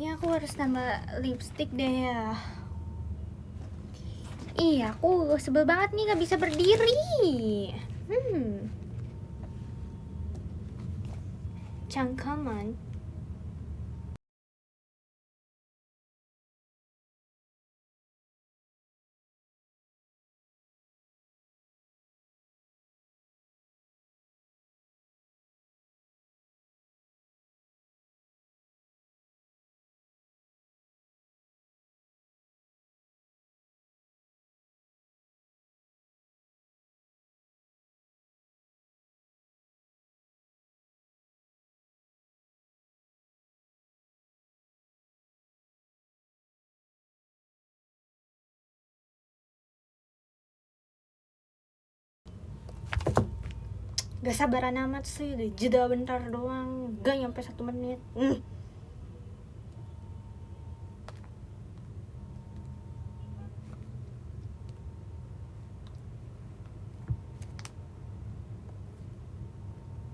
Kayaknya aku harus tambah lipstick deh ya. Iya, aku sebel banget nih gak bisa berdiri. Cangkaman. Gak sabaran amat sih, jeda bentar doang, gak nyampe 1 menit.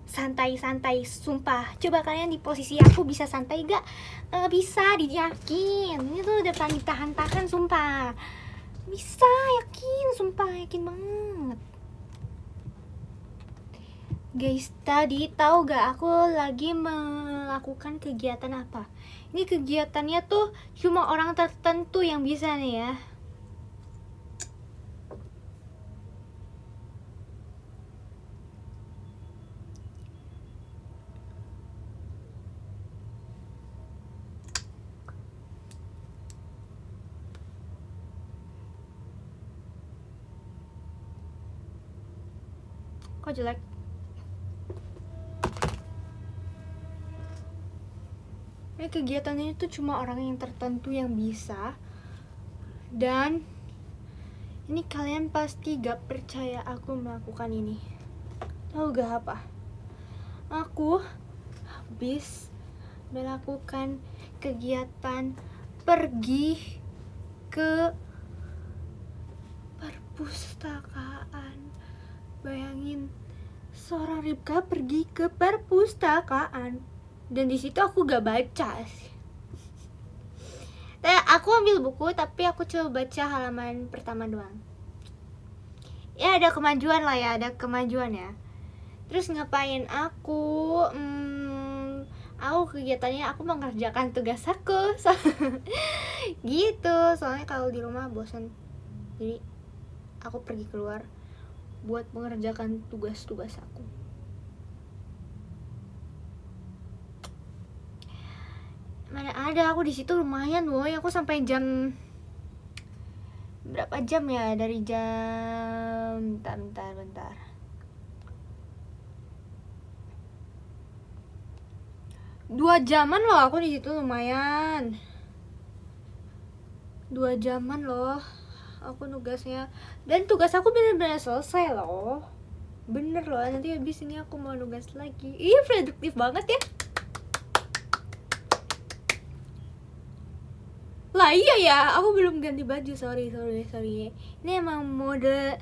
Santai-santai, sumpah. Coba kalian di posisi aku bisa santai gak? Gak bisa, diyakin. Ini tuh udah paling tahan-tahan, sumpah. Bisa, yakin, sumpah, yakin banget. Guys, tadi tahu gak aku lagi melakukan kegiatan apa? Ini kegiatannya tuh cuma orang tertentu yang bisa nih ya. Kok jelek? Ini kegiatannya itu cuma orang yang tertentu yang bisa. Dan ini kalian pasti gak percaya aku melakukan ini. Tahu gak apa? Aku habis melakukan kegiatan pergi ke perpustakaan. Bayangin, seorang Ripka pergi ke perpustakaan dan di situ aku gak baca sih. Aku ambil buku tapi aku coba baca halaman pertama doang. Ya ada kemajuan lah ya, ada kemajuan ya. Terus ngapain aku? Aku kegiatannya aku mengerjakan tugas aku. Gitu, soalnya kalau di rumah bosan. Jadi aku pergi keluar buat mengerjakan tugas-tugas aku. Mana ada, aku di situ lumayan woy. Aku sampai jam berapa jam ya? Dari jam bentar. 2 jaman loh aku di situ, lumayan. 2 jaman loh aku nugasnya, dan tugas aku bener-bener selesai loh. Bener loh, nanti habis ini aku mau nugas lagi. Ih, produktif banget ya. Lah iya ya, aku belum ganti baju, sorry. Ini emang mode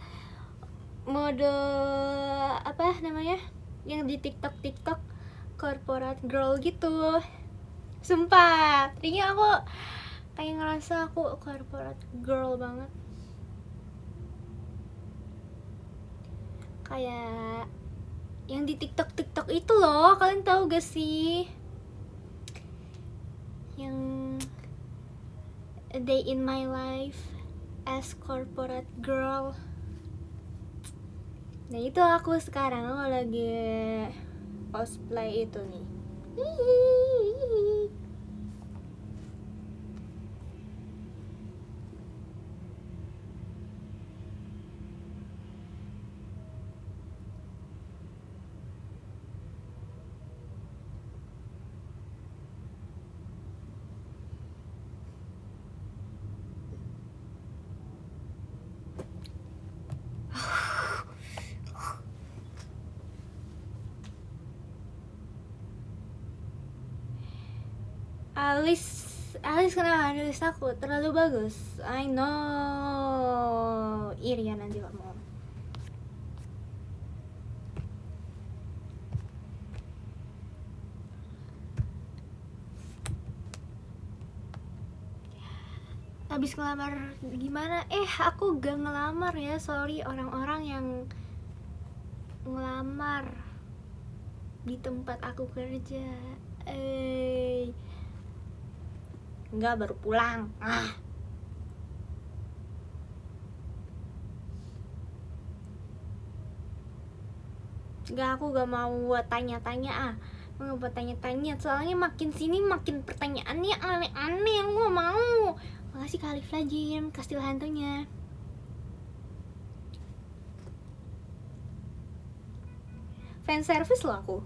apa namanya, yang di TikTok corporate girl gitu. Sumpah, tadinya aku kayak ngerasa aku corporate girl banget. Kayak yang di TikTok itu loh, kalian tahu gak sih? Yang A Day in My Life as Corporate Girl. Nah itu aku sekarang lagi cosplay itu nih. Alis kenapa alis aku terlalu bagus? I know. Iri ya nanti kamu. habis ngelamar gimana? Aku gak ngelamar ya, sorry orang-orang yang ngelamar di tempat aku kerja. Enggak, baru pulang. Enggak, aku gak mau tanya-tanya mau buat tanya-tanya, soalnya makin sini makin pertanyaannya aneh-aneh. Aku gak mau. Makasih Kak Alif Lajim, kastil hantunya. Fan service loh aku.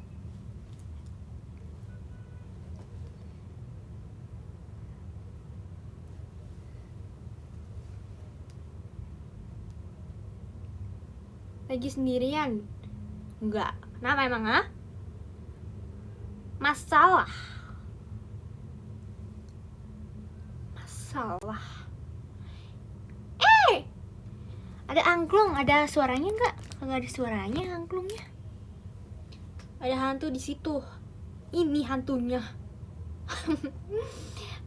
Lagi sendirian? Enggak. Kenapa emang, Masalah. Ada angklung, ada suaranya nggak? Kalau ada suaranya angklungnya. Ada hantu di situ. Ini hantunya.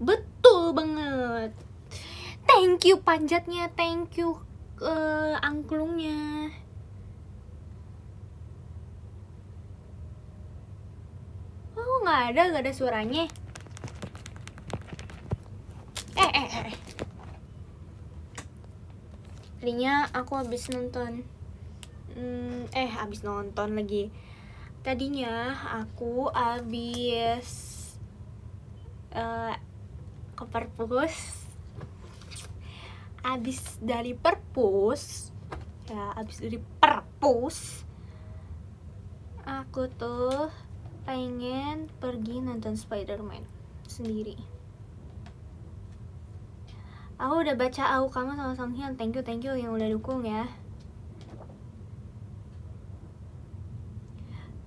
Betul banget. Thank you panjatnya, thank you angklungnya. Oh, nggak ada suaranya. Tadinya aku habis nonton lagi. Tadinya aku habis ke perpus. Habis dari perpus aku tuh pengen pergi nonton Spider-Man sendiri. Aku udah baca AU kamu sama Song Hyun. Thank you yang udah dukung ya.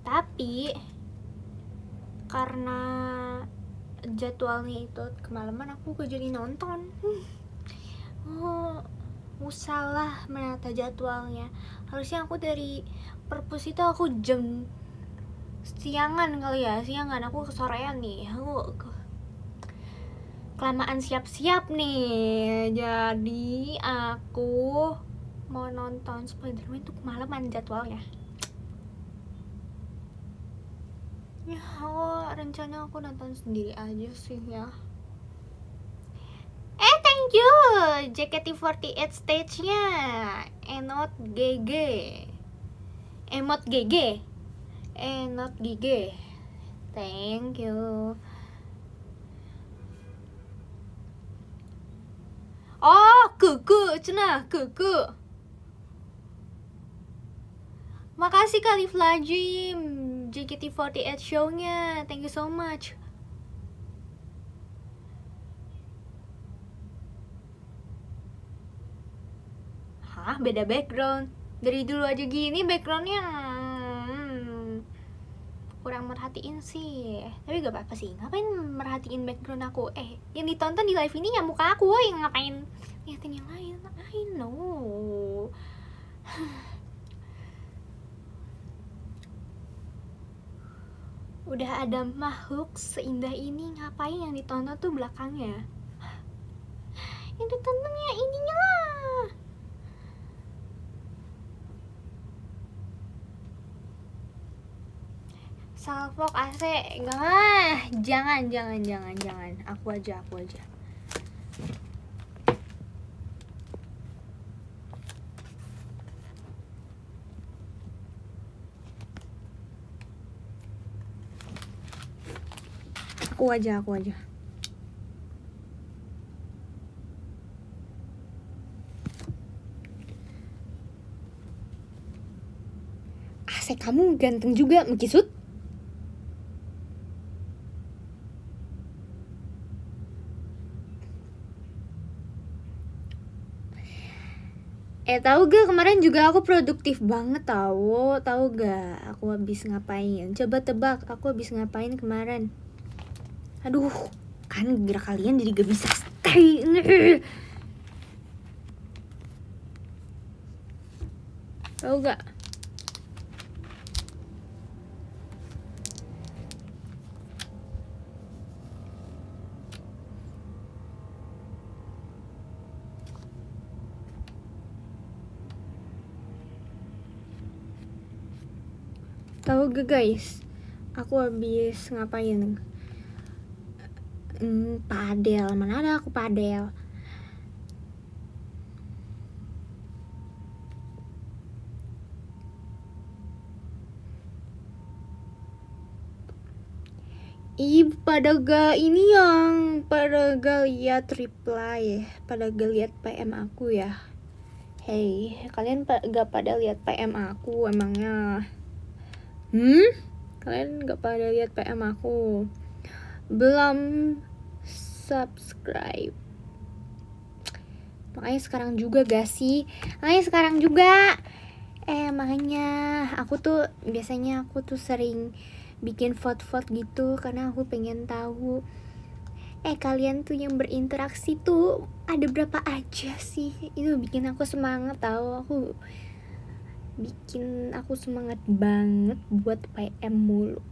Tapi karena jadwalnya itu kemalaman, aku gak jadi nonton. Salah menata jadwalnya. Harusnya aku dari perpus itu aku jam siangan kali ya. Aku kesorean nih. Aku kelamaan siap-siap nih. Jadi aku mau nonton Spider-Man tuh kemalaman jadwalnya. Ya, rencana aku nonton sendiri aja sih ya. Thank you JKT48 stage-nya. Emot GG. Thank you. Kuku. Makasih Kak Alif Lajim, JKT48 show-nya. Thank you so much. Beda background. Dari dulu aja gini backgroundnya kurang merhatiin sih. Tapi gak apa-apa sih. Ngapain merhatiin background aku? Yang ditonton di live ini ya muka aku. Yang ngapain liatin yang lain? I know. Udah ada makhluk seindah ini, ngapain yang ditonton tuh belakangnya? Yang ditontonnya ininya lah. Salfok AC enggak. Jangan. Aku aja. Aku aja. AC kamu ganteng juga, Mekisut. Tahu gak kemarin juga aku produktif banget tahu gak aku habis ngapain? Coba tebak aku habis ngapain kemarin? Aduh, kan gerak kalian jadi gak bisa stay. Tahu gak? Tahu gak guys, aku habis ngapain? Padel. Mana ada aku padel. Pada gak lihat reply, pada gak lihat PM aku ya. Hey, kalian gak pada lihat PM aku emangnya? Kalian gak pada lihat PM aku? Belum subscribe. Makanya sekarang juga gak sih? Makanya aku tuh biasanya sering bikin vote-vote gitu karena aku pengen tahu kalian tuh yang berinteraksi tuh ada berapa aja sih. Itu bikin aku semangat tahu. Bikin aku semangat banget buat PM mulu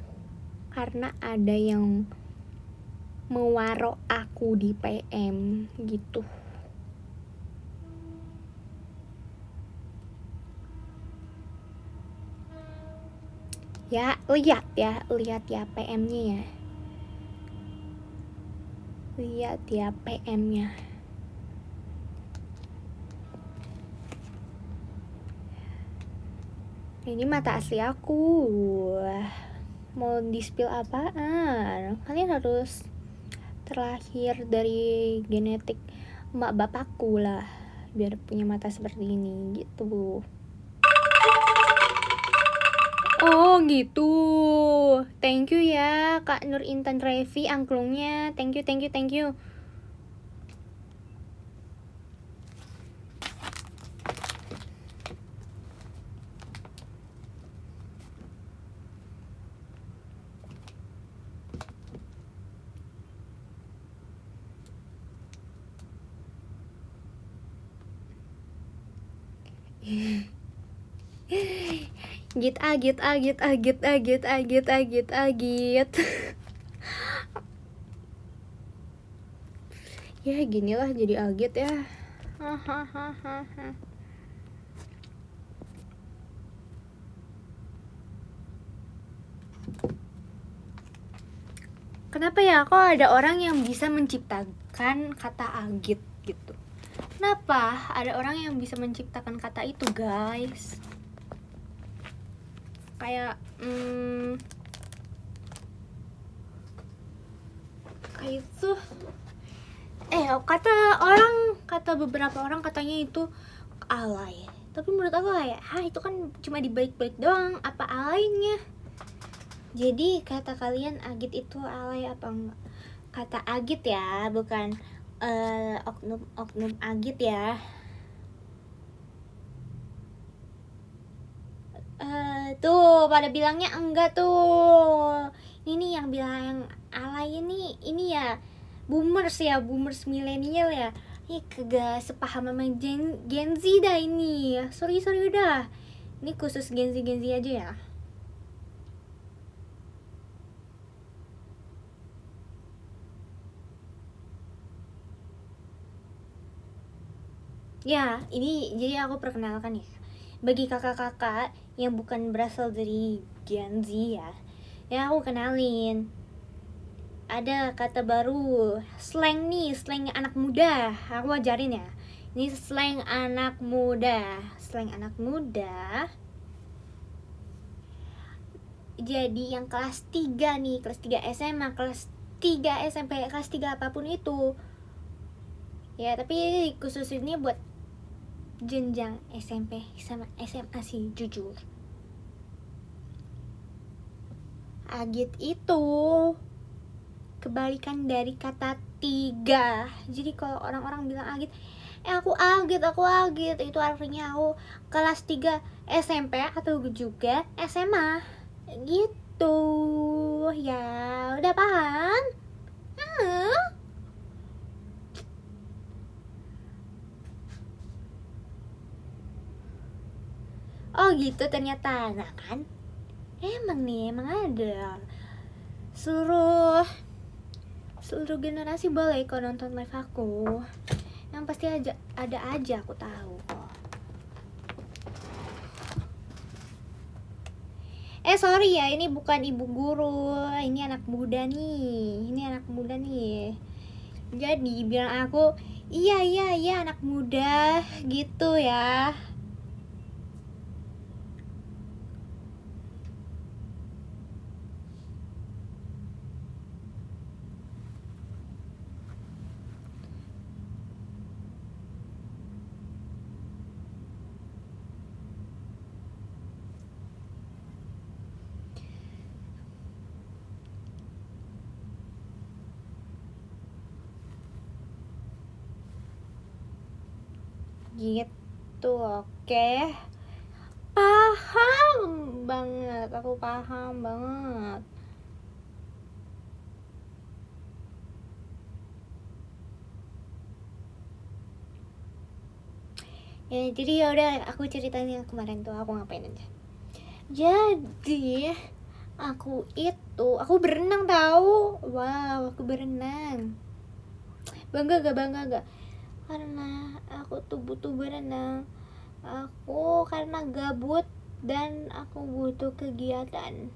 karena ada yang mewaro aku di PM gitu. Ya, lihat ya PM-nya ya. Lihat ya PM-nya. Ini mata asli aku. Mau di-spill apaan? Kalian harus terlahir dari genetik emak bapakku lah biar punya mata seperti ini gitu. Oh gitu. Thank you ya Kak Nur Intan Revi angklungnya. Thank you. Agit. Ya ginilah jadi agit ya. Kenapa ya kok ada orang yang bisa menciptakan kata agit gitu? Kenapa ada orang yang bisa menciptakan kata itu guys? Kayak itu kata beberapa orang katanya itu alay. Tapi menurut aku kayak itu kan cuma dibalik-balik doang, apa alaynya? Jadi kata kalian agit itu alay apa enggak? Kata agit ya, bukan oknum agit ya. Tuh pada bilangnya enggak tuh. Ini yang bilang alay ini ya boomers milenial ya. Ini kagak sepaham sama Gen Z dah ini. Sorry udah. Ini khusus Gen Z aja ya. Ya, ini jadi aku perkenalkan ya. Bagi kakak-kakak yang bukan berasal dari Gen Z ya, yang aku kenalin. Ada kata baru, slang anak muda. Aku ajarin ya. Ini slang anak muda. Jadi yang kelas 3 nih, kelas 3 SMA, kelas 3 SMP, kelas 3 apapun itu. Ya, tapi khusus ini buat jenjang SMP sama SMA sih jujur. Agit itu kebalikan dari kata 3. Jadi kalau orang-orang bilang agit, aku agit, itu artinya aku kelas 3 SMP atau juga SMA gitu. Ya udah paham? Oh gitu ternyata. Nah kan emang ada seluruh generasi boleh kok nonton live aku. Yang pasti ada aja aku tahu kok. Sorry ya, ini bukan ibu guru, ini anak muda nih. Jadi bilang aku, iya anak muda gitu ya. Gitu, oke. Paham banget, aku paham banget. Ya, jadi ya udah, aku ceritain yang kemarin tuh aku ngapain aja. Jadi aku berenang tahu. Wow, aku berenang. Bangga gak? Karena aku tuh butuh berenang. Aku karena gabut dan aku butuh kegiatan.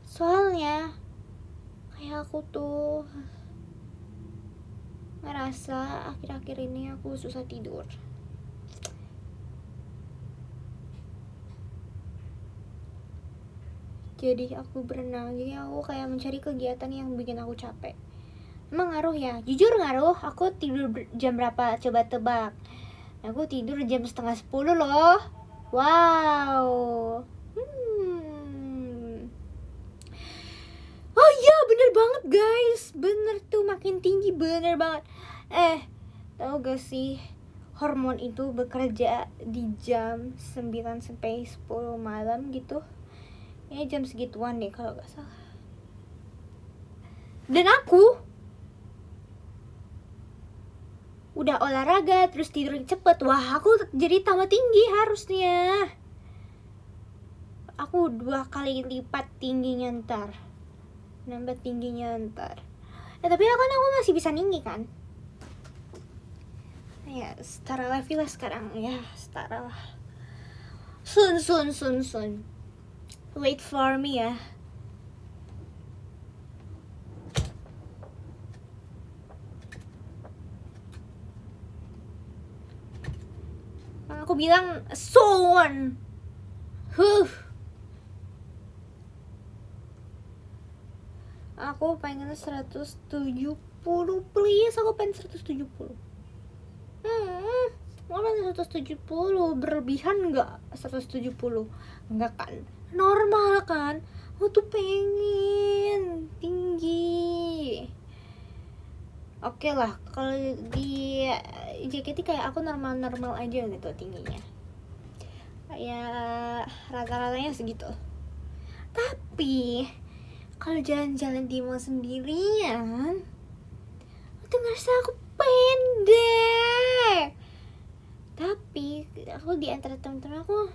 Soalnya kayak aku tuh ngerasa akhir-akhir ini aku susah tidur. Jadi aku berenang, jadi aku kayak mencari kegiatan yang bikin aku capek. Emang ngaruh ya? Jujur ngaruh. Aku tidur jam berapa? Coba tebak. Aku tidur jam 9:30 loh. Wow. Oh iya, bener banget guys. Bener tuh, makin tinggi, bener banget. Tahu gak sih, hormon itu bekerja di jam 9 sampai 10 malam gitu. Ya jam segituan deh kalau gak salah. Dan aku udah olahraga terus tidur cepet. Wah, aku jadi tambah tinggi harusnya. Aku 2 kali lipat tingginya ntar. Nambah tingginya ntar. Tapi aku masih bisa tinggi kan. Ya, setara Levi lah sekarang. Ya, setara lah. Soon. Wait for me ya. Aku bilang soon. Aku pengen 170, please. Aku pengen 170. Mana 170? Berlebihan nggak 170? Enggak kan? Normal kan? Aku tuh pengen tinggi. Oke lah, kalau di JKT kayak aku normal aja gitu tingginya. Kayak rata-ratanya segitu. Tapi kalau jalan-jalan di mall sendirian, aku tuh ngerasa aku pendek. Tapi aku di antara teman-teman aku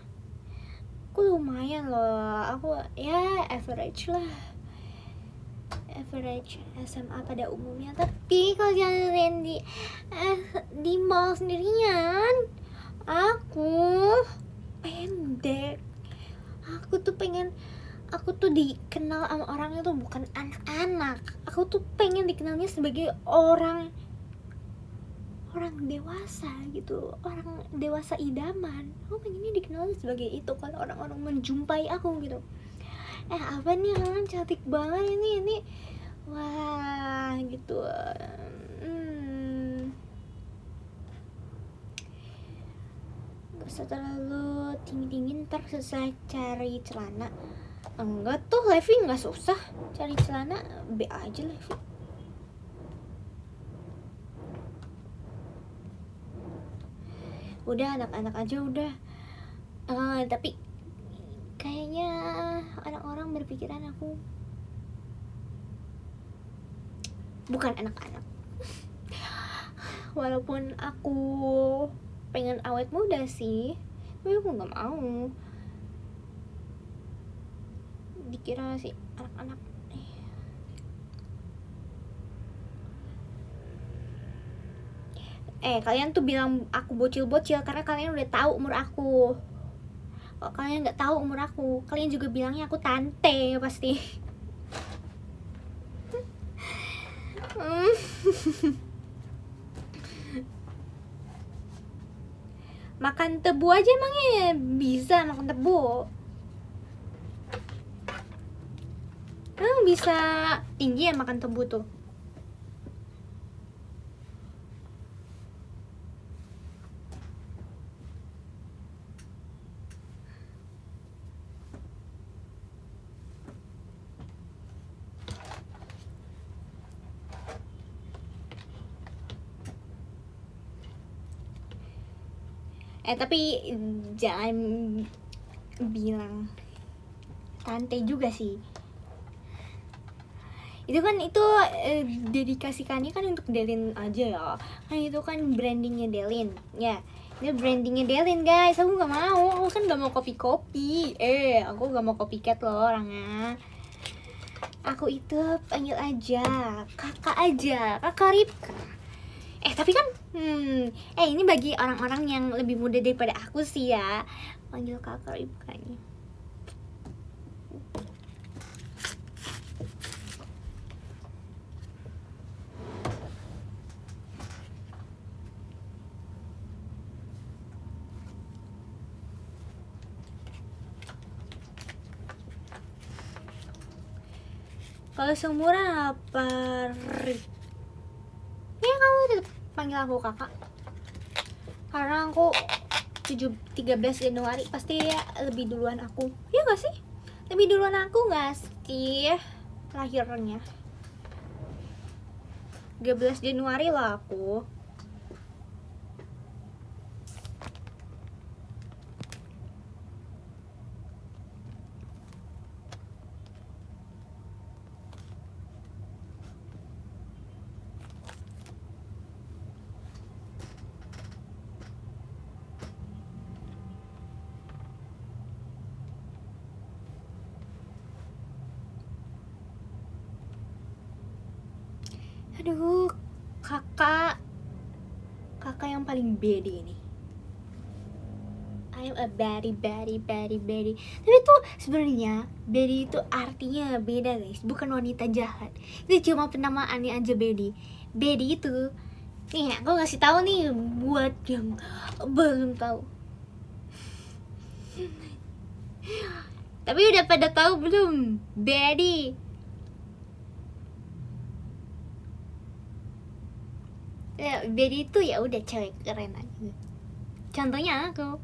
lumayan loh. Aku ya average SMA pada umumnya. Tapi kalau jalan di mall sendirian, aku pendek. Aku tuh dikenal sama orangnya tuh bukan anak-anak. Aku tuh pengen dikenalnya sebagai orang dewasa gitu, orang dewasa idaman. Aku pengennya dikenal sebagai itu kalau orang-orang menjumpai aku gitu. Apa nih orang cantik banget ini, wah gitu. Gak usah terlalu tinggi ntar selesai cari celana. Enggak tuh, Levi nggak susah cari celana, B aja Levi. Udah anak-anak aja udah. Tapi kayaknya orang-orang berpikiran aku bukan anak-anak. Walaupun aku pengen awet muda sih, tapi aku nggak mau dikira sih anak-anak. Kalian tuh bilang aku bocil karena kalian udah tahu umur aku. Kok kalian nggak tahu umur aku, kalian juga bilangnya aku tante pasti. Makan tebu aja emangnya bisa makan tebu? Bisa tinggi ya makan tebu tuh. Tapi jangan bilang tante juga sih. Itu kan dedikasikannya kan untuk Delin aja ya. Kan itu kan brandingnya Delin. Ya, ini brandingnya Delin guys. Aku nggak mau. Aku kan nggak mau kopi-kopi. Aku nggak mau copycat loh orangnya. Aku itu panggil aja kakak aja, kakak Ripka. Tapi kan ini bagi orang-orang yang lebih muda daripada aku sih ya, panggil kakak Ripka nih. Kalau seumuran apa? Ya kamu tetap panggil aku kakak. Karena aku 13 Januari pasti ya lebih duluan aku. Ya gak sih? Lebih duluan aku gak sih lahirnya? 13 Januari lah aku. Aduh, kakak yang paling bede ini. I'm a very. Tapi tuh sebenarnya bede itu artinya beda guys, bukan wanita jahat. Itu cuma penamaannya aja bede. Bede itu, nih aku ngasih tahu nih buat yang belum tahu. Tapi udah pada tahu belum? Bede. Bede itu ya udah cewek keren aja. Contohnya aku.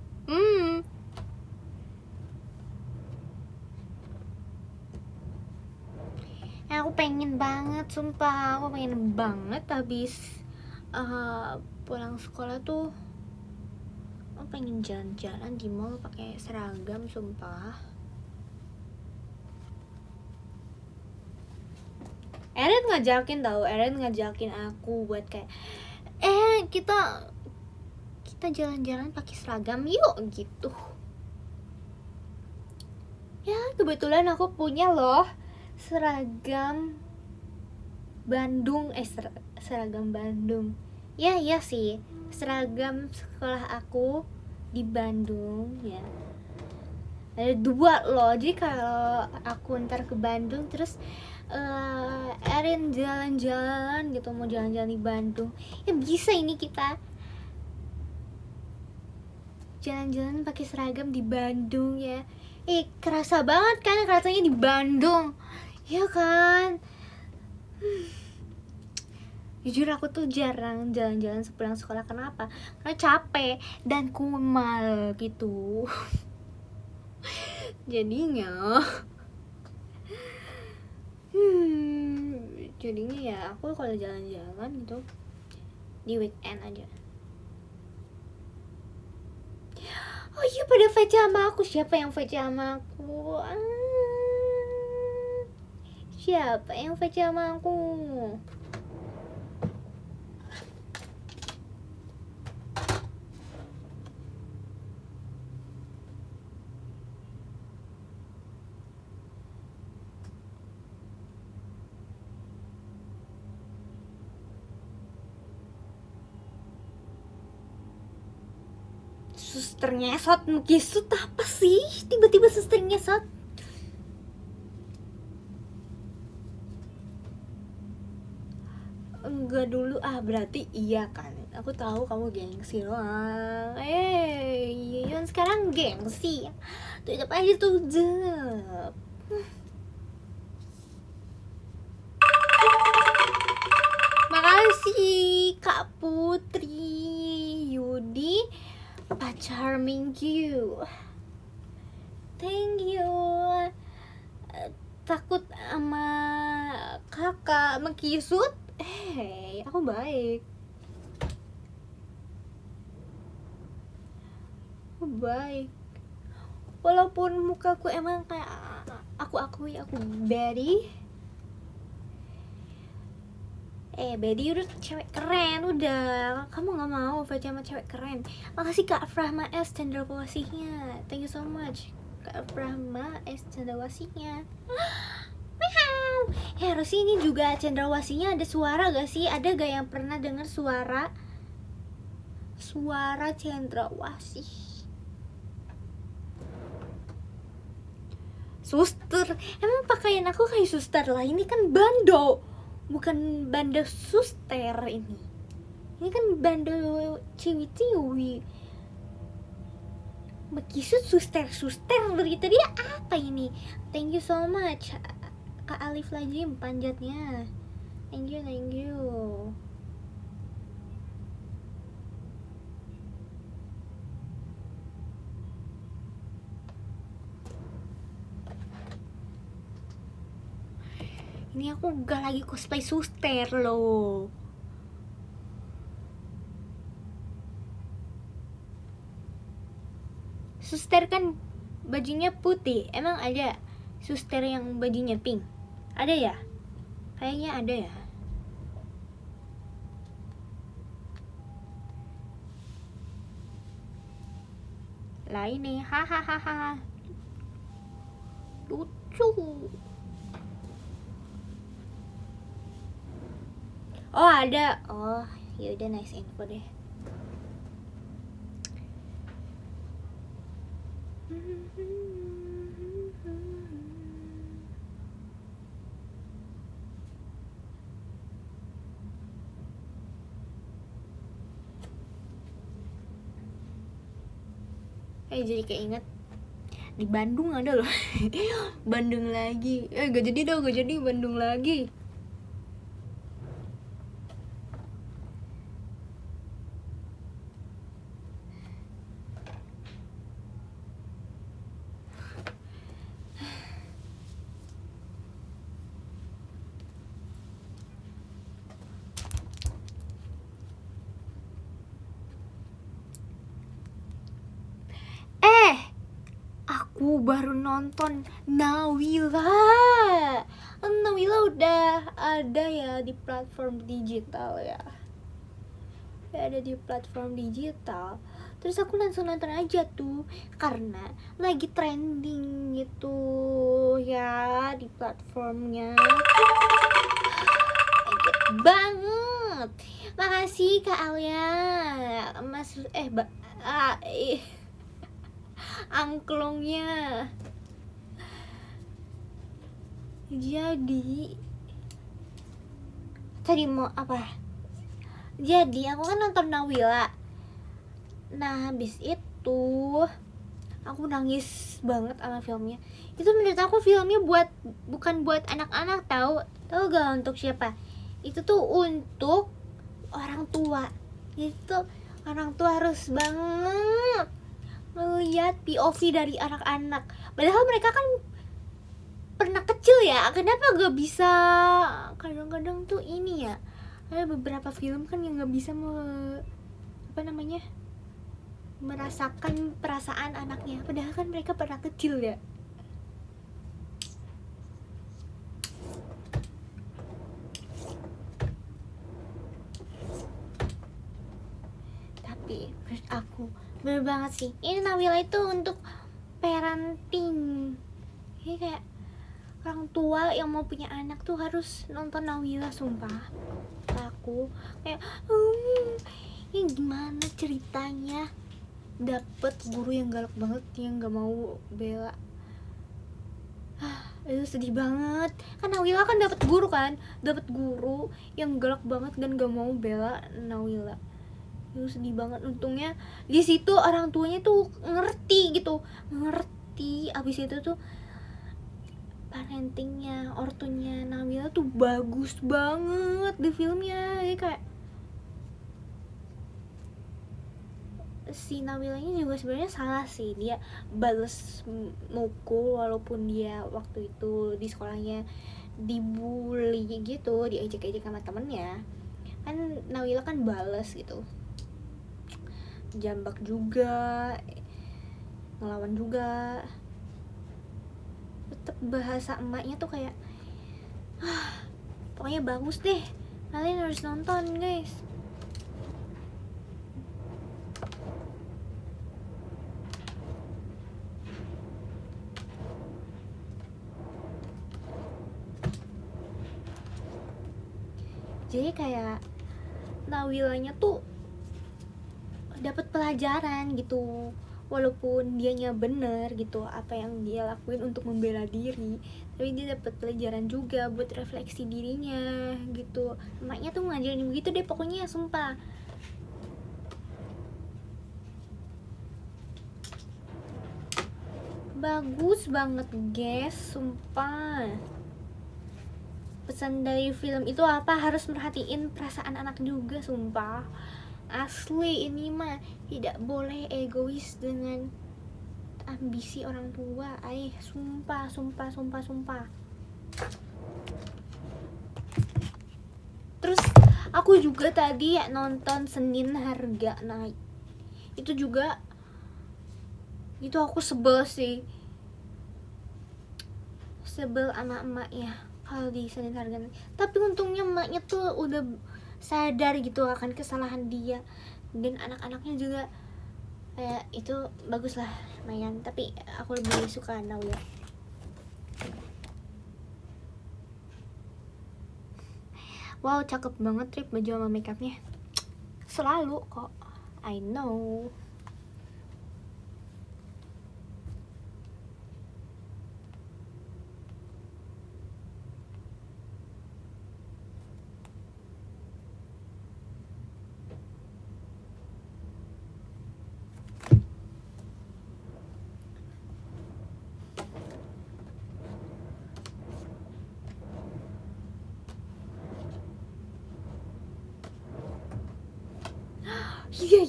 Aku pengen banget, sumpah aku pengen banget habis pulang sekolah tuh aku pengen jalan-jalan di mall pakai seragam, sumpah. Erin ngajakin aku buat kayak kita jalan-jalan pakai seragam yuk gitu. Ya kebetulan aku punya loh seragam Bandung, seragam Bandung. Ya iya sih, seragam sekolah aku di Bandung ya. Ada 2 loh, jadi kalau aku ntar ke Bandung terus Erin jalan-jalan gitu, mau jalan-jalan di Bandung, ya bisa ini kita jalan-jalan pakai seragam di Bandung ya. Kerasa banget kan rasanya di Bandung, ya kan? Jujur aku tuh jarang jalan-jalan sepulang sekolah. Kenapa? Karena capek dan kumal gitu. Jadinya ya aku kalau jalan-jalan gitu di weekend aja. Oh iya, pada VC sama aku. Siapa yang VC sama aku? Siapa yang VC sama aku? suster ngesot, mukisut apa sih? Tiba-tiba suster ngesot. Enggak dulu, berarti iya kan. Aku tahu kamu gengsi lah. Yun sekarang gengsi. Tutup aja tutup. Makasih Kak Putri Yudi, Pak Charming you. Thank you. Takut sama kakak mengkisut? Aku baik. Baik. Walaupun mukaku emang kayak aku akui aku Betty. Betty udah cewek keren, udah. Kamu nggak mau baca sama cewek keren. Makasih Kak Frahma S cendrawasihnya. Thank you so much Kak Frahma S cendrawasihnya. Wow. Harusnya ini juga cendrawasihnya ada suara gak sih? Ada gak yang pernah dengar suara cendrawasih? Suster, emang pakaian aku kayak suster lah. Ini kan bando, bukan bando suster ini. Ini kan bando ciwi-ciwi. Bekisut suster dari tadi apa ini? Thank you so much Kak Alif Lajim panjatnya. Thank you. Ini aku gak lagi cosplay suster loh. Suster kan bajunya putih. Emang ada suster yang bajunya pink? Ada ya? Kayaknya ada ya. Lain nih, hahaha. Lucu. Oh ada. Oh ya udah, nice info deh. Jadi keinget di Bandung ada loh. Bandung lagi. Gak jadi Bandung lagi. Aku baru nonton Nawila. Nawila udah ada ya di platform digital ya. Ada di platform digital. Terus aku langsung nonton aja tuh karena lagi trending gitu ya di platformnya. Excited banget. Makasih Kak Alia. Angklungnya. Jadi tadi mau apa? Jadi aku kan nonton Nawila. Nah habis itu aku nangis banget sama filmnya. Itu menurut aku filmnya bukan buat anak-anak, tahu gak untuk siapa? Itu tuh untuk orang tua. Itu orang tua harus banget melihat POV dari anak-anak. Padahal mereka kan pernah kecil ya. Kenapa gak bisa? Kadang-kadang tuh ini ya, ada beberapa film kan yang gak bisa merasakan perasaan anaknya. Padahal kan mereka pernah kecil ya. Tapi menurut aku bener banget sih, ini Nawila itu untuk parenting. Ini kayak orang tua yang mau punya anak tuh harus nonton Nawila, sumpah. Aku kayak ini gimana ceritanya, dapet guru yang galak banget yang nggak mau bela. Itu sedih banget kan. Nawila kan dapat guru yang galak banget dan gak mau bela Nawila. Itu sedih banget. Untungnya di situ orang tuanya tuh ngerti gitu, abis itu tuh parentingnya, ortunya Nawila tuh bagus banget di filmnya. Jadi kayak si Nawilanya juga sebenarnya salah sih, dia bales mukul walaupun dia waktu itu di sekolahnya dibully gitu, diejek-ejek sama temennya kan. Nawila kan bales gitu, jambak juga, ngelawan juga. Tetep bahasa emaknya tuh kayak pokoknya bagus deh, kalian harus nonton guys. Jadi kayak Nawilanya tuh dapat pelajaran gitu, walaupun dianya bener gitu apa yang dia lakuin untuk membela diri, tapi dia dapat pelajaran juga buat refleksi dirinya gitu. Emaknya tuh ngajarin begitu deh pokoknya, sumpah. Bagus banget guys, sumpah. Pesan dari film itu apa? Harus merhatiin perasaan anak juga, sumpah. Asli ini mah tidak boleh egois dengan ambisi orang tua. Sumpah. Terus aku juga tadi nonton Senin Harga Naik. Itu juga, itu aku sebel sih, sebel sama emaknya kalau di Senin Harga Naik. Tapi untungnya emaknya tuh udah sadar gitu akan kesalahan dia, dan anak-anaknya juga itu bagus lah, lumayan. Tapi aku lebih suka Nawila. Wow, cakep banget Trip baju sama makeupnya, selalu kok, I know.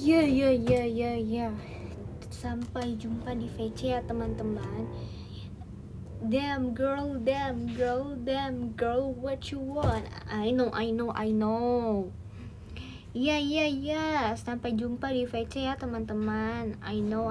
Iya. Sampai jumpa di VC ya teman-teman. Damn girl, what you want? I know. Iya. Sampai jumpa di VC ya teman-teman. I know.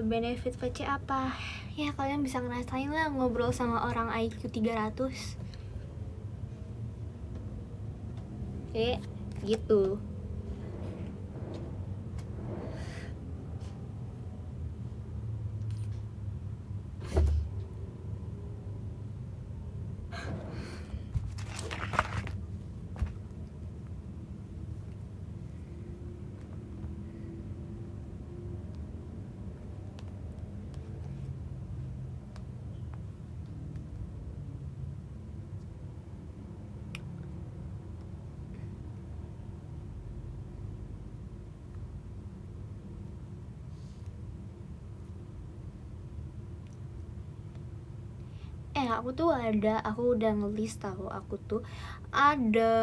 Benefit VC apa? Ya kalian bisa ngerasain lah ngobrol sama orang IQ 300. Gitu. Aku udah ngelis tahu, aku tuh ada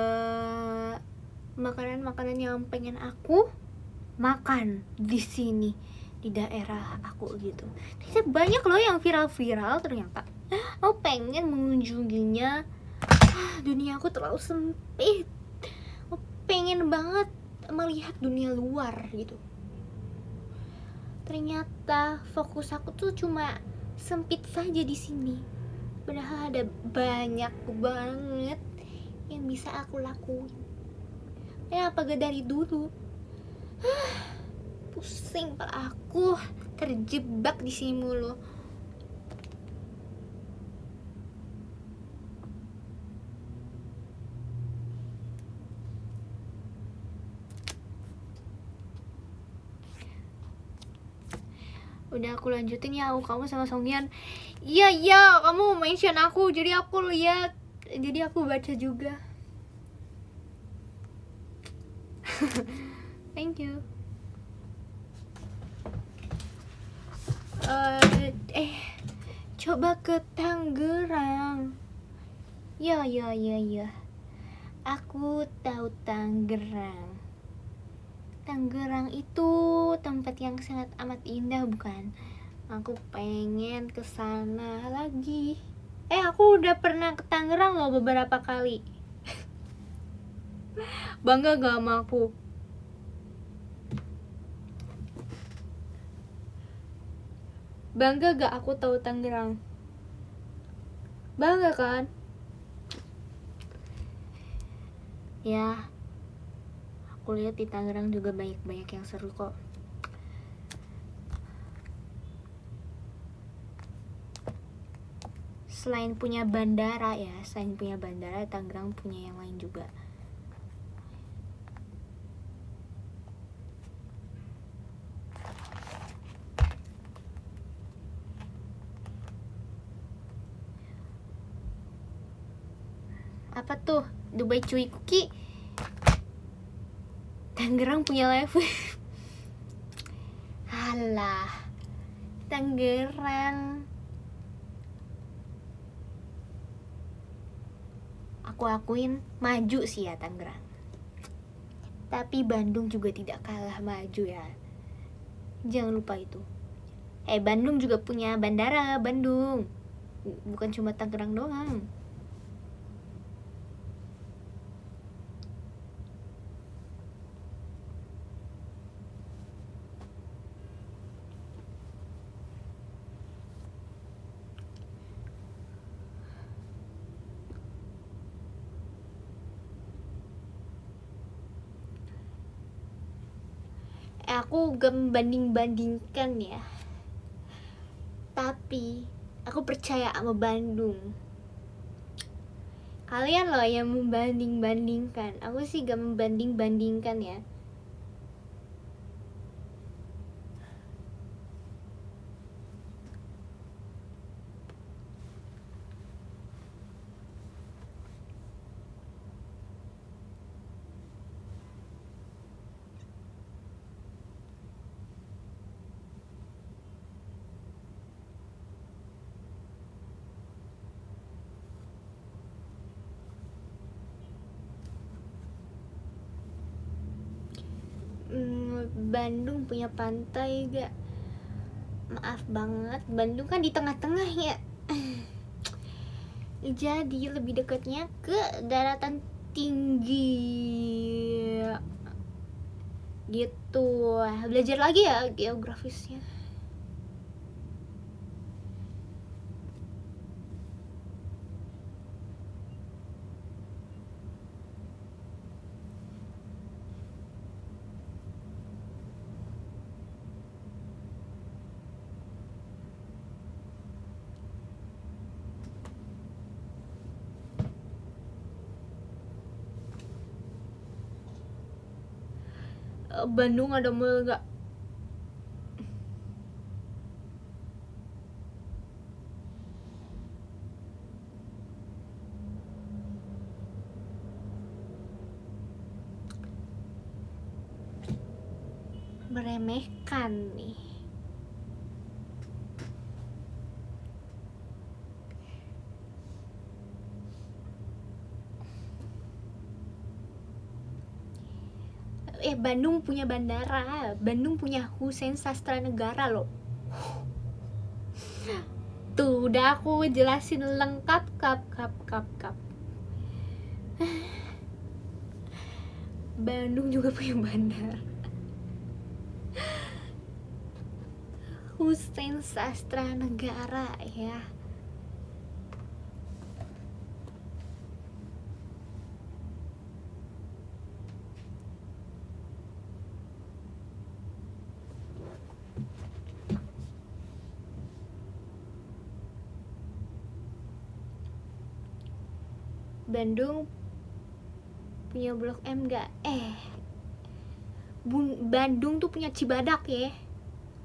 makanan yang pengen aku makan di sini di daerah aku gitu. Ternyata banyak loh yang viral ternyata. Aku pengen mengunjunginya. Dunia aku terlalu sempit. Aku pengen banget melihat dunia luar gitu. Ternyata fokus aku tuh cuma sempit saja di sini. Padahal ada banyak banget yang bisa aku lakuin. Kenapa gak dari dulu? Pusing pala aku, terjebak di sini mulu. Udah aku lanjutin ya, kamu sama Songhyun. Iya, kamu mention aku, jadi aku lihat, jadi aku baca juga. Thank you. Coba ke Tangerang. Ya. Aku tahu Tangerang. Tangerang itu tempat yang sangat amat indah, bukan? Aku pengen ke sana lagi. Aku udah pernah ke Tangerang loh beberapa kali. Bangga gak sama aku? Bangga gak aku tahu Tangerang? Bangga kan? Ya, aku lihat di Tangerang juga banyak yang seru kok. Selain punya bandara ya, Tangerang punya yang lain juga. Apa tuh? Dubai Cuy Cookie. Tangerang punya live. Alah, Tangerang. Aku akuin maju sih ya Tangerang. Tapi Bandung juga tidak kalah maju ya. Jangan lupa itu. Bandung juga punya bandara, Bandung. Bukan cuma Tangerang doang. Aku gak membanding-bandingkan ya, tapi aku percaya sama Bandung. Kalian loh yang membanding-bandingkan. Aku sih gak membanding-bandingkan ya. Bandung punya pantai gak? Maaf banget, Bandung kan di tengah-tengah ya. Jadi lebih dekatnya ke daratan tinggi gitu. Belajar lagi ya geografisnya. Bandung ada mall gak? Meremehkan nih. Bandung punya bandara, Bandung punya Hussein Sastra Negara loh. Tuh udah aku jelasin lengkap kap. Bandung juga punya bandara, Hussein Sastra Negara ya. Bandung punya Blok M gak? Bandung tuh punya Cibadak ya.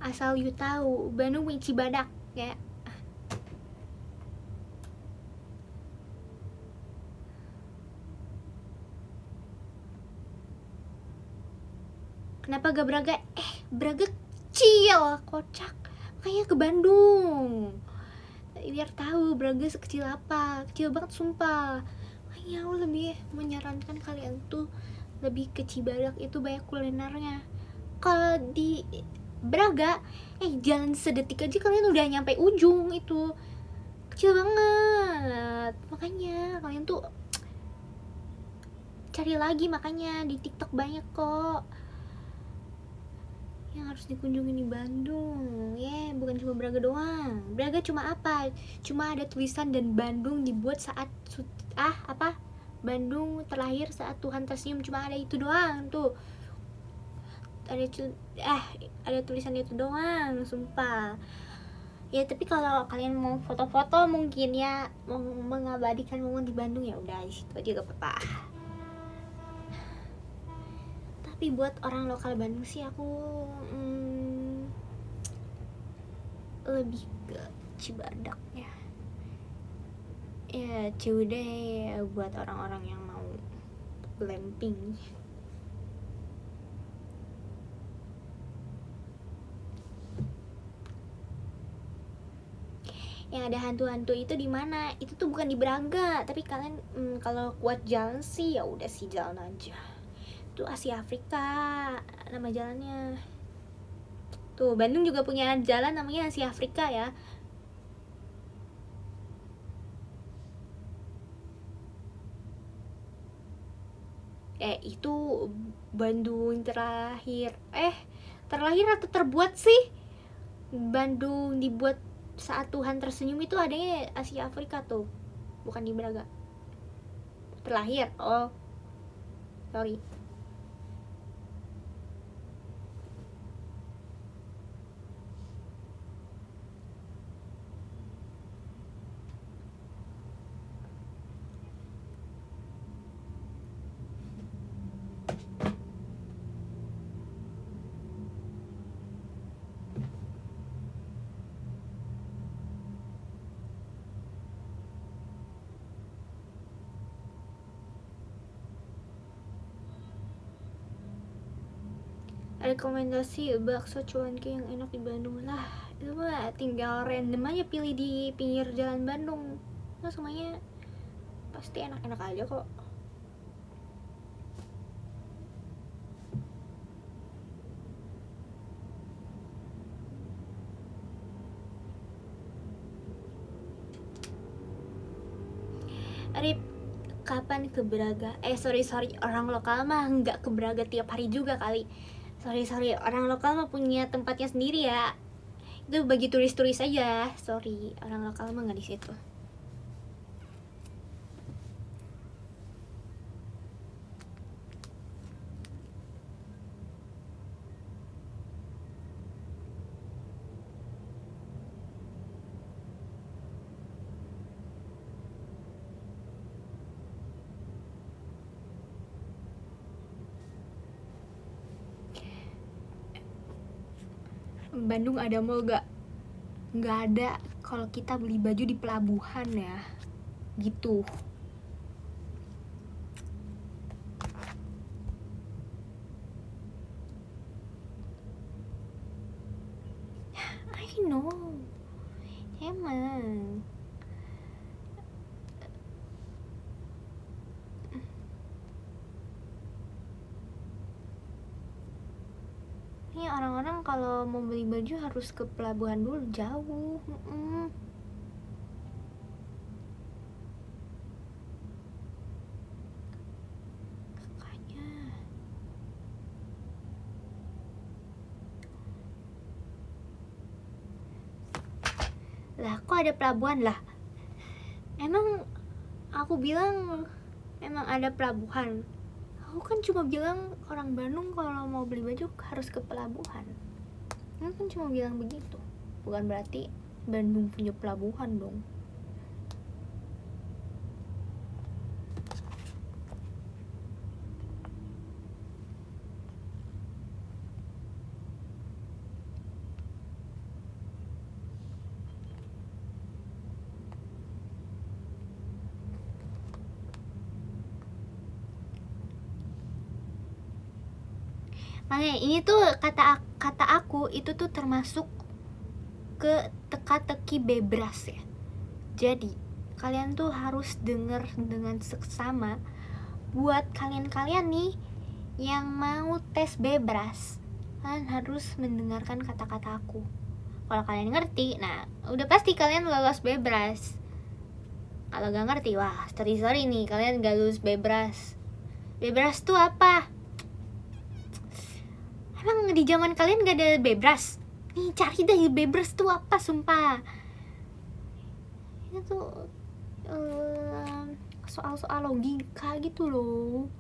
Asal you tahu, Bandung punya Cibadak ya. Kenapa gak Braga? Braga kecil, kocak. Makanya ke Bandung. Biar tahu Braga sekecil apa. Kecil banget sumpah. Makanya aku lebih menyarankan kalian tuh lebih ke Cibadak, itu banyak kulinernya. Kalau di Braga, jalan sedetik aja kalian udah nyampe ujung itu. Kecil banget. Makanya kalian tuh cari lagi, makanya di TikTok banyak kok yang harus dikunjungi di Bandung. Bukan cuma Braga doang. Braga cuma apa? Cuma ada tulisan dan Bandung dibuat saat Bandung terlahir saat Tuhan tersenyum. Cuma ada itu doang tuh. Ada tulisan itu doang, sumpah. Ya tapi kalau kalian mau foto-foto mungkin ya, mau mengabadikan momen di Bandung, ya udah di situ aja gak apa-apa. Tapi buat orang lokal Bandung sih aku lebih ke Cibadak ya. Ya Ciwidey buat orang-orang yang mau glamping. Yang ada hantu-hantu itu di mana? Itu tuh bukan di Braga, tapi kalian kalau kuat jalan sih ya udah sih jalan aja. Itu Asia Afrika nama jalannya. Tuh Bandung juga punya jalan namanya Asia Afrika ya. Itu Bandung terlahir. Terlahir atau terbuat sih? Bandung dibuat saat Tuhan tersenyum itu adanya Asia Afrika tuh, bukan di Braga. Terlahir. Oh, sorry. Rekomendasi bakso cuanki yang enak di Bandung lah. Itu mah tinggal random aja pilih di pinggir jalan Bandung. Nah, semuanya pasti enak-enak aja kok. Arif, kapan ke Braga? Sorry, orang lokal mah nggak ke Braga tiap hari juga kali. Sorry, orang lokal mah punya tempatnya sendiri ya. Itu bagi turis-turis aja. Sorry, orang lokal mah nggak di situ. Bandung ada mall gak? Nggak ada. Kalau kita beli baju di pelabuhan ya, gitu. I know, emang. Ini orang-orang kalau mau beli baju harus ke pelabuhan dulu, jauh. Makanya. Lah, kok ada pelabuhan lah? Emang aku bilang emang ada pelabuhan. Aku kan cuma bilang orang Bandung kalau mau beli baju harus ke pelabuhan. Aku kan cuma bilang begitu. Bukan berarti Bandung punya pelabuhan dong. Makanya ini tuh kata aku itu tuh termasuk ke teka-teki bebras ya. Jadi kalian tuh harus denger dengan seksama. Buat kalian nih yang mau tes bebras, kalian harus mendengarkan kata-kata aku. Kalau kalian ngerti, nah udah pasti kalian lolos bebras. Kalau gak ngerti, wah sorry nih, kalian gak lulus bebras. Bebras tuh apa? Emang di zaman kalian gak ada bebras? Nih cari deh bebras tuh apa, sumpah. Itu soal-soal logika gitu loh.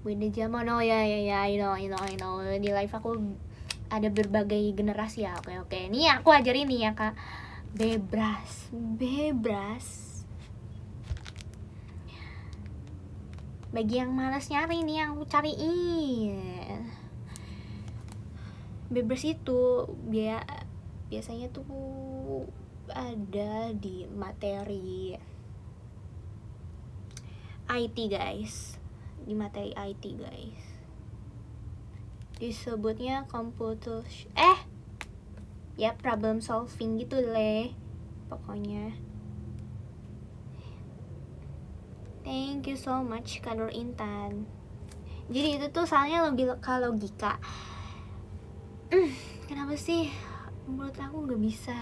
Beda zaman, oh ya, I know. Di live aku ada berbagai generasi ya, oke. Nih aku ajarin nih ya kak, bebras. Bagi yang malas nyari nih, yang aku cariin. Bebras itu biasanya tuh ada di materi IT guys, disebutnya komputer ya problem solving gitu deh pokoknya. Thank you so much Kak Nur Intan. Jadi itu tuh soalnya logika. Kenapa sih menurut aku gak bisa?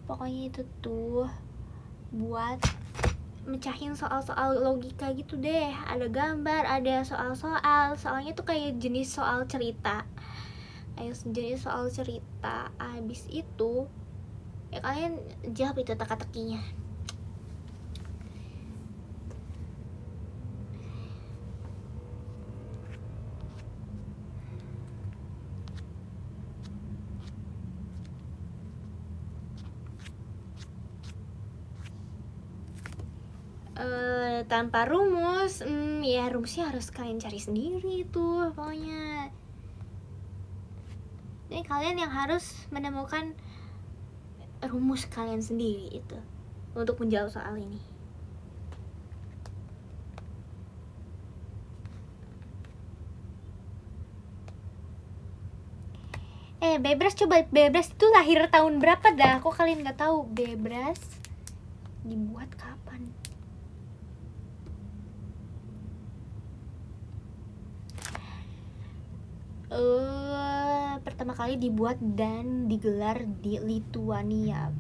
Pokoknya itu tuh buat mecahin soal-soal logika gitu deh. Ada gambar, ada soal-soal. Soalnya tuh kayak jenis soal cerita. Abis itu ya kalian jawab itu teka-tekinya. Tanpa rumus, ya rumusnya harus kalian cari sendiri tuh pokoknya. Jadi kalian yang harus menemukan rumus kalian sendiri itu untuk menjawab soal ini. Bebras itu lahir tahun berapa dah? Kok kalian nggak tahu bebras dibuat kapan? Pertama kali dibuat dan digelar di Lituania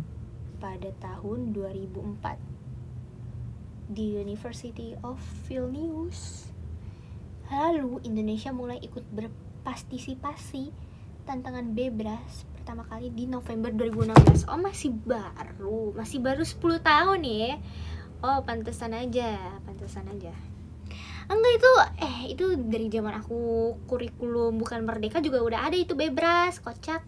pada tahun 2004 di University of Vilnius. Lalu Indonesia mulai ikut berpartisipasi tantangan bebras pertama kali di November 2016. Oh masih baru 10 tahun ya. Oh pantesan aja. Enggak itu dari zaman aku kurikulum bukan merdeka juga udah ada itu bebras, kocak.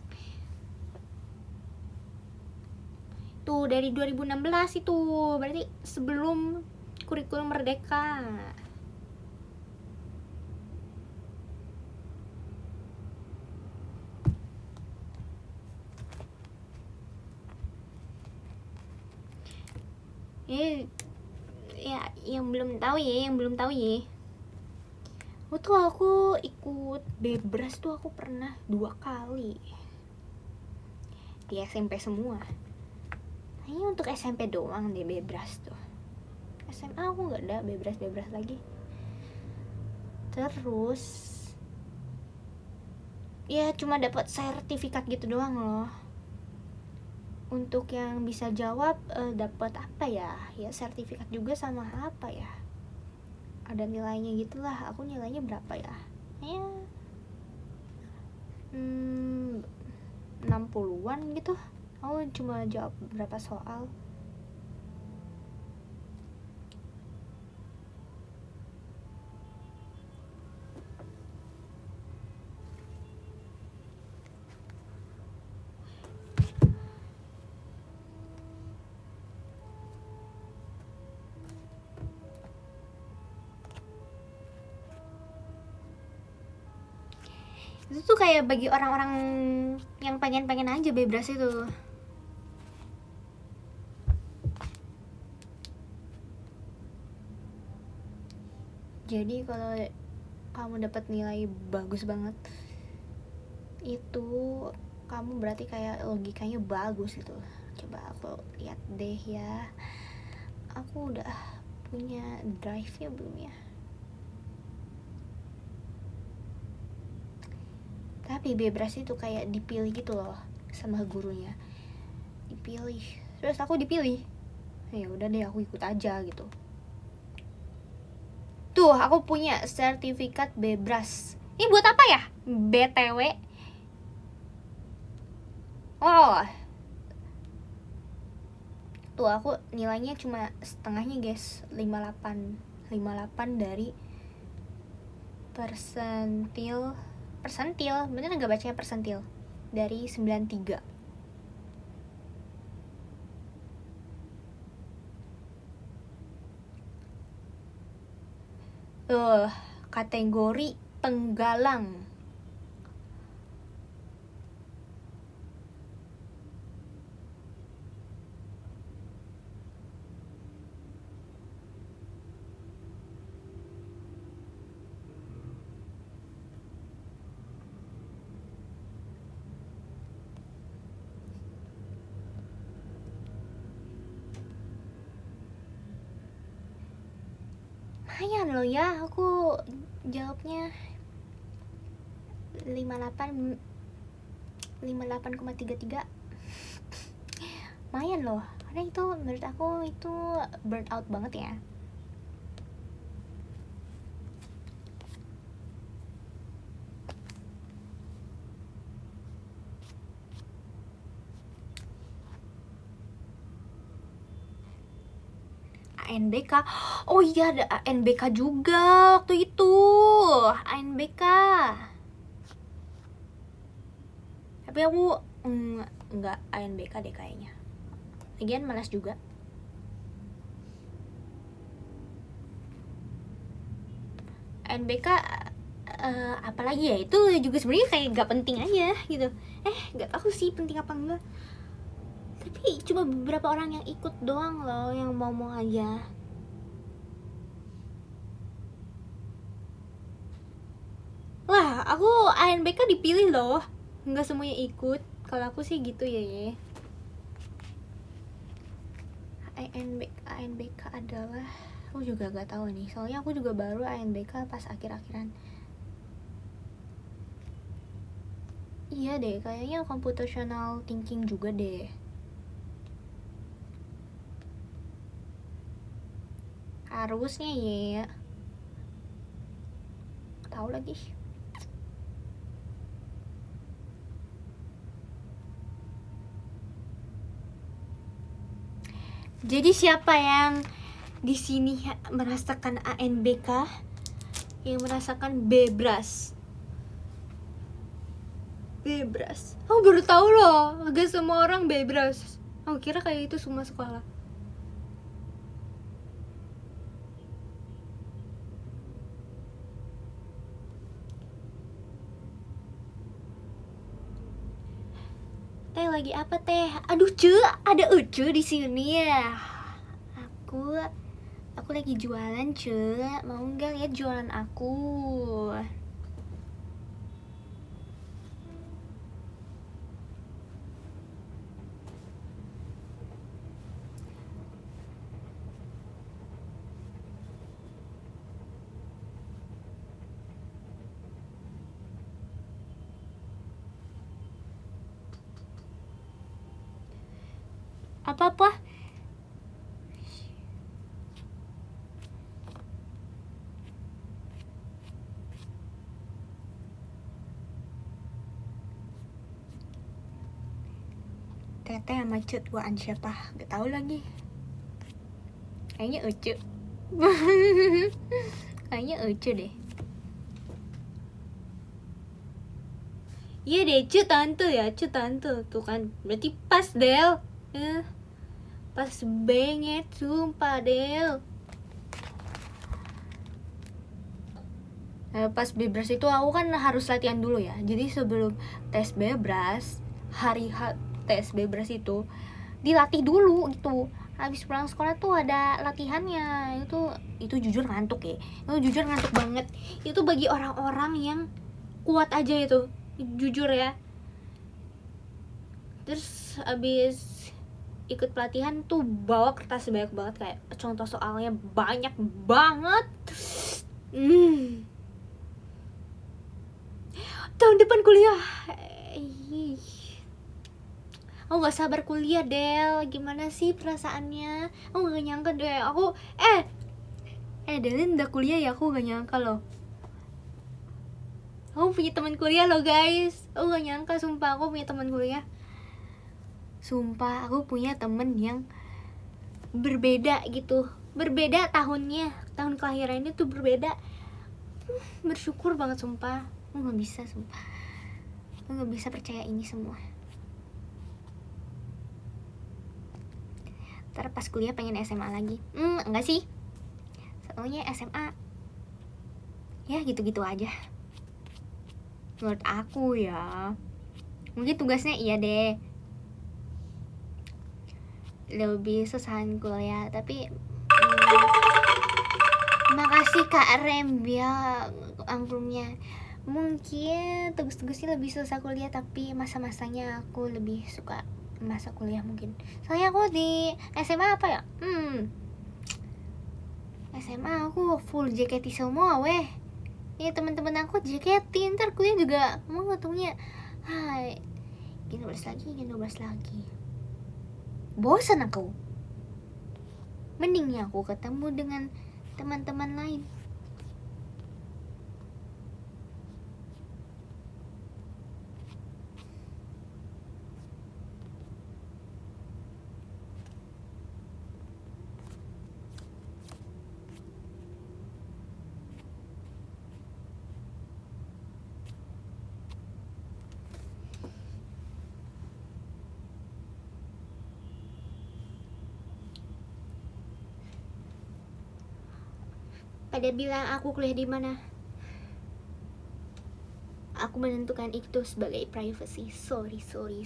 Tuh dari 2016 itu berarti sebelum kurikulum merdeka. Ya yang belum tahu ya. Aku ikut bebras tuh aku pernah 2 kali di SMP semua. Hanya untuk SMP doang deh bebras tuh. SMA aku nggak ada bebras lagi. Terus ya cuma dapat sertifikat gitu doang loh. Untuk yang bisa jawab dapat apa ya? Ya sertifikat juga sama apa ya? Ada nilainya gitulah. Aku nilainya berapa ya? 60-an gitu. Aku cuma jawab berapa soal. Itu tuh kayak bagi orang-orang yang pengen aja bebras itu. Jadi kalau kamu dapat nilai bagus banget, itu kamu berarti kayak logikanya bagus gitu. Coba aku lihat deh ya, aku udah punya drive-nya belum ya? Tapi bebras itu kayak dipilih gitu loh sama gurunya, dipilih, terus aku dipilih, ya udah deh aku ikut aja gitu. Tuh, aku punya sertifikat bebras. Ini buat apa ya? BTW. Oh. Tuh, aku nilainya cuma setengahnya, guys. 58. 58 dari persentil. Bener enggak bacanya persentil? Dari 93. Kategori penggalang. Lumayan loh ya, aku jawabnya 58,33. Lumayan loh, karena itu menurut aku itu burn out banget ya. ANBK, oh iya ada ANBK juga waktu itu, ANBK. Tapi aku nggak ANBK deh kayaknya. Lagian malas juga. ANBK apalagi ya, itu juga sebenarnya kayak nggak penting aja gitu. Nggak tahu sih penting apa enggak. Tapi cuma beberapa orang yang ikut doang loh, yang mau aja. Wah, aku ANBK dipilih loh, nggak semuanya ikut. Kalau aku sih gitu ya. ANBK adalah, aku juga gak tahu nih, soalnya aku juga baru ANBK pas akhir-akhiran. Iya deh, kayaknya computational thinking juga deh. Harusnya ya. Tahu lagi. Jadi siapa yang di sini merasakan ANBK, yang merasakan bebras? Aku baru tahu loh, gak semua orang bebras. Aku kira kayak itu semua sekolah. Teh lagi apa teh? Aduh Ce, ada Ucu di sini ya. Aku lagi jualan Ce, mau nggak lihat jualan aku? Apa-apa? Teteh sama Cut, duaan siapa? Gak tahu lagi. Kayaknya Ucu. Kayaknya Ucu deh. Iya deh, Cu tante ya, Cu tante. Tuh kan, berarti pas Del. Pas banget, sumpah Del. Pas bebras itu aku kan harus latihan dulu ya. Jadi sebelum tes bebras, hari tes bebras itu dilatih dulu gitu. habis pulang sekolah tuh ada latihannya. Itu jujur ngantuk ya, itu jujur ngantuk banget. Itu bagi orang-orang yang kuat aja itu, jujur ya. Terus habis ikut pelatihan tuh bawa kertas banyak banget, kayak contoh soalnya banyak banget. Tahun depan kuliah. Aku gak sabar kuliah, Del. Gimana sih perasaannya? Aku gak nyangka deh. Delin udah kuliah ya, aku gak nyangka loh. Aku punya teman kuliah loh, guys. Aku gak nyangka, sumpah aku punya teman kuliah. Sumpah aku punya temen yang berbeda gitu. Berbeda tahunnya, tahun kelahirannya tuh berbeda. Bersyukur banget, sumpah. Aku gak bisa, sumpah. Aku gak bisa percaya ini semua. Ntar pas kuliah pengen SMA lagi. Enggak sih, soalnya SMA ya gitu-gitu aja menurut aku ya. Mungkin tugasnya iya deh lebih susahan kuliah, tapi makasih Kak Rem ya angklungnya. Mungkin tugas-tugasnya lebih susah kuliah, tapi masa-masanya aku lebih suka masa kuliah mungkin. Soalnya aku di SMA apa ya? SMA aku full JKT semua weh. Ya teman-teman aku JKT, ntar kuliah juga mau ketemunya. Hai, gini 12 lagi. Bosan aku. Mendingnya aku ketemu dengan teman-teman lain. Pada bilang aku kuliah di mana? Aku menentukan itu sebagai privacy. Sorry. Sorry.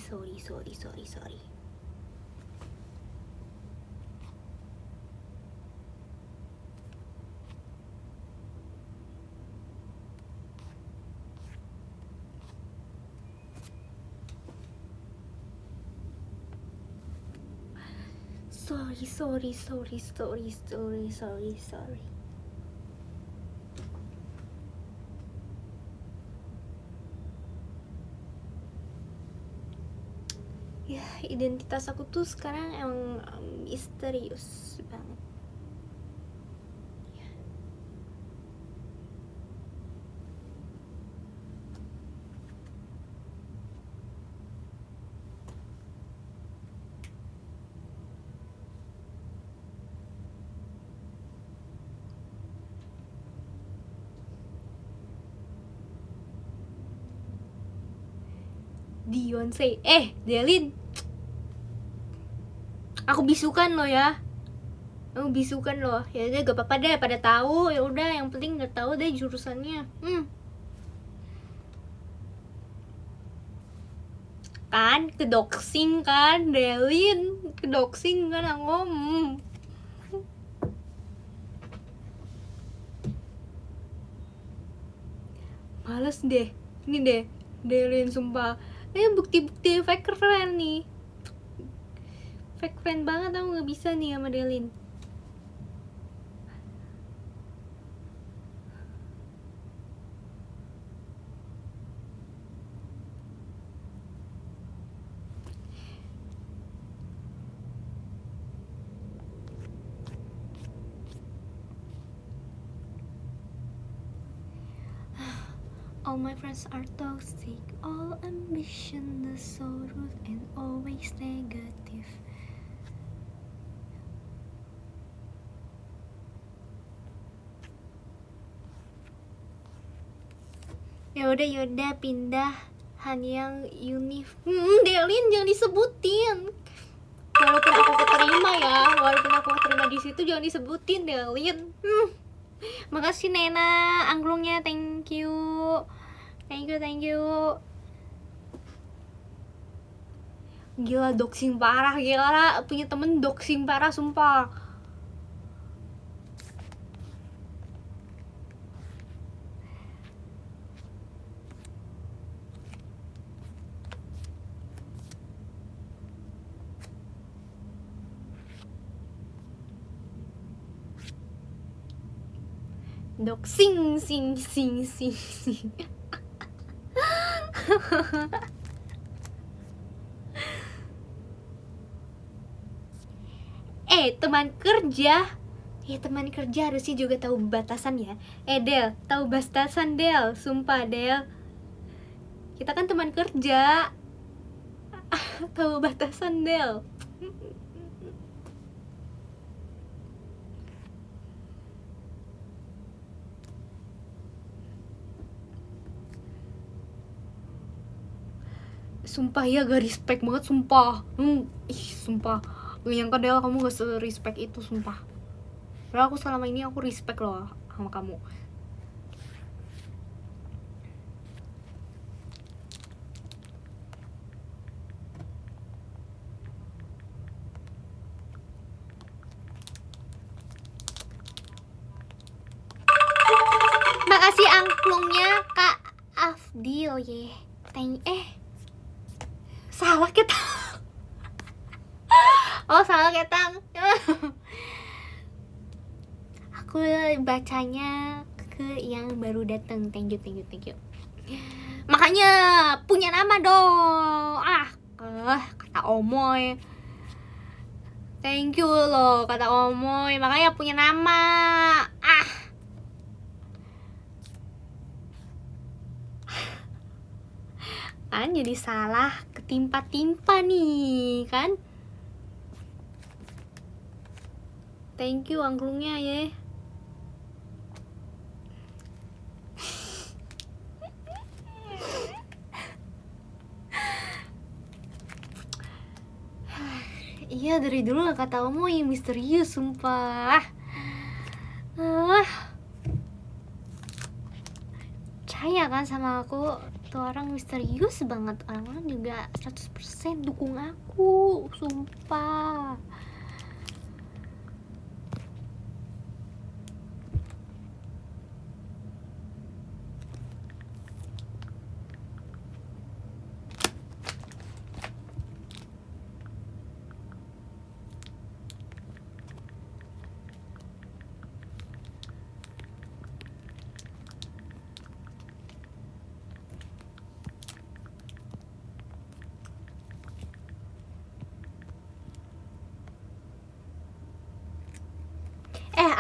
Ya, identitas aku tuh sekarang emang misterius banget. Beyonce, Delin, aku bisukan lo ya. Aku bisukan loh. Ya udah gak apa-apa deh pada tahu. Ya udah, yang penting nggak tahu deh jurusannya. Kan kedoxing kan, Delin, kedoxing kan aku. Males deh. Ini deh, Delin sumpah. Bukti-bukti fake friend nih. Fake friend banget, aku nggak bisa nih sama Delin. All my friends are toxic, all ambition is so rude and always negative. Ya udah pindah Hanyang Unif. Delin jangan disebutin. Walaupun aku keterima di situ, jangan disebutin, Delin. Makasih Nena angklungnya, thank you. Gila, doxing parah, gila. Punya temen doxing parah, sumpah. Doxing, sing, sing, sing, sing. Teman kerja. Ya teman kerja harusnya juga tahu batasan ya. Del, tahu batasan Del, sumpah Del. Kita kan teman kerja. Tahu batasan Del. Sumpah ya, gak respect banget, sumpah. Sumpah. Gak nyangka Del, kamu gak se-respect itu, sumpah. Padahal aku selama ini aku respect loh sama kamu. Makasih angklungnya Kak Afdil ye. Salah kita. Oh, salah ketang. Aku bacanya ke yang baru datang. Thank you. Makanya punya nama dong. Kata Omoy. Thank you loh kata Omoy. Makanya punya nama. Kan jadi salah, ketimpa-timpa nih kan. Thank you angklungnya ya. Iya, dari dulu gak kata Omoy misterius, sumpah. Percaya kan sama aku, tuh orang misterius banget. Orang-orang juga 100% dukung aku, sumpah.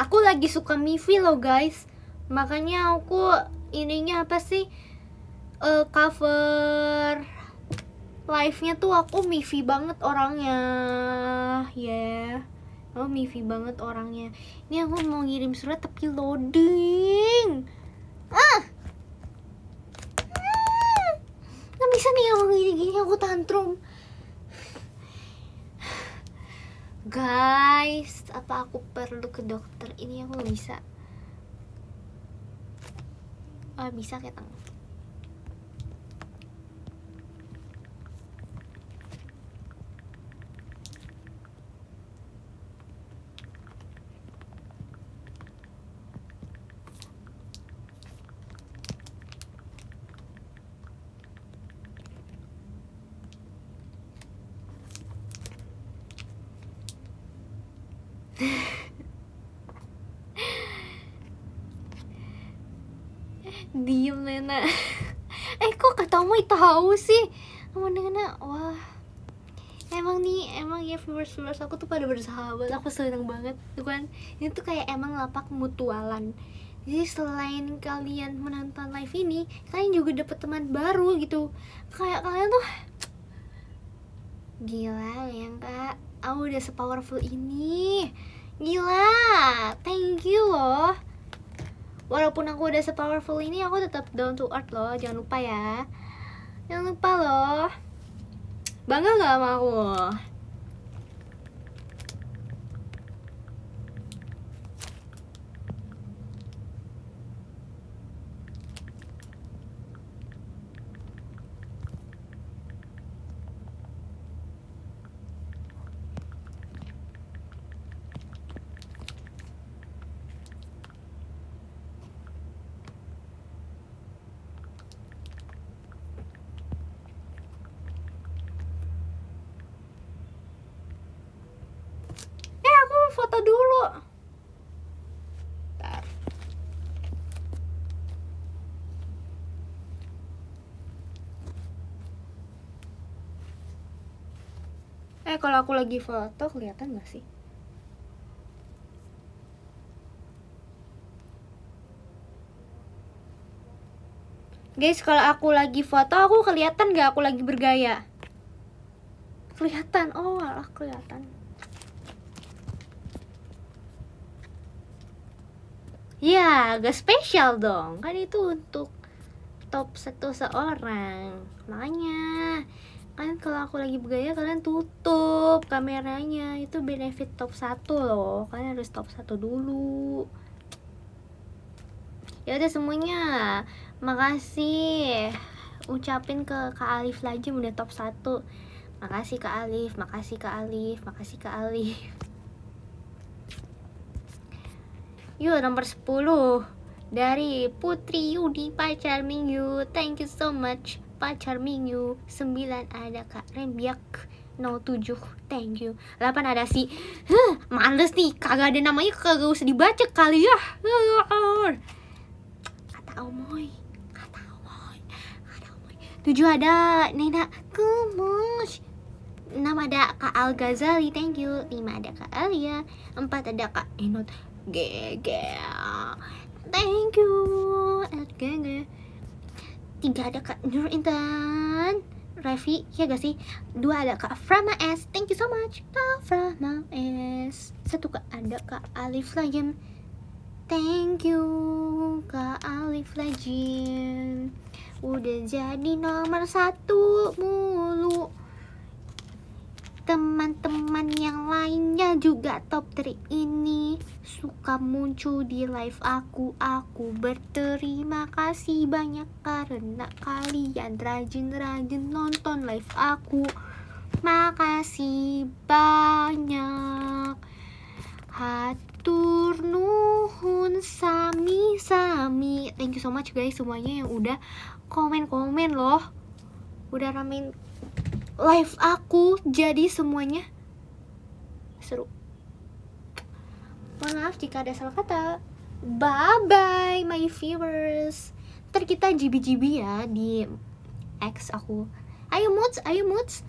Aku lagi suka Mivi loh guys. Makanya aku ininya apa sih, cover live-nya tuh aku Mivi banget orangnya. Mivi banget orangnya. Ini aku mau ngirim surat tapi loading. Nggak bisa nih kalau gini-gini aku tantrum. Guys, apa aku perlu ke dokter? Ini aku gak bisa. Bisa ketang. Diem Nena. Kok kata Moy tahu sih? Nena, wah. Emang ya viewers aku tuh pada bersahabat. Aku seneng banget tuh kan. Ini tuh kayak emang lapak mutualan. Jadi selain kalian menonton live ini, kalian juga dapet teman baru gitu. Kayak kalian tuh gila ya Kak. Aku udah sepowerful ini. Gila, thank you loh. Walaupun aku udah sepowerful ini, aku tetap down to earth loh. Jangan lupa ya. Jangan lupa loh. Bangga gak sama aku? Bentar. Kalau aku lagi foto kelihatan gak sih? Guys, kalau aku lagi foto, aku kelihatan gak aku lagi bergaya? Kelihatan, oh alah kelihatan. Ya, gak spesial dong. Kan itu untuk top 1 seorang. Makanya kan kalau aku lagi bergaya kalian tutup kameranya. Itu benefit top 1 loh. Kalian harus top 1 dulu. Ya udah semuanya, makasih. Ucapin ke Kak Alif lagi udah top 1. Makasih Kak Alif, makasih Kak Alif, makasih Kak Alif. Yuk nomor 10 dari Putri Yudi Pacar Minggu. Thank you so much Pacar Minggu. 9 ada Kak Rembiak 07. Thank you. 8 ada si males nih, kagak ada namanya, kagak usah dibaca kali ya. Kata Omoy. 7 ada Nena Kumus. 6 ada Kak Al Ghazali, thank you. 5 ada Kak Alia. 4 ada Kak Enot GG, thank you GG. 3 ada Kak Nur Intan Revi, ya gak sih? 2 ada Kak Frama S, thank you so much Kak Frama S. 1 Kak ada Kak Alif Lagim, thank you Kak Alif Lagim. Udah jadi nomor 1 mulu. Teman-teman yang lainnya juga top 3 ini suka muncul di live aku. Aku berterima kasih banyak karena kalian rajin-rajin nonton live aku. Makasih banyak. Hatur nuhun sami-sami. Thank you so much guys semuanya yang udah komen-komen loh. Udah ramein live aku, jadi semuanya seru. Mohon maaf jika ada salah kata. Bye bye my viewers. Ntar kita GB ya di X aku. Ayo moods,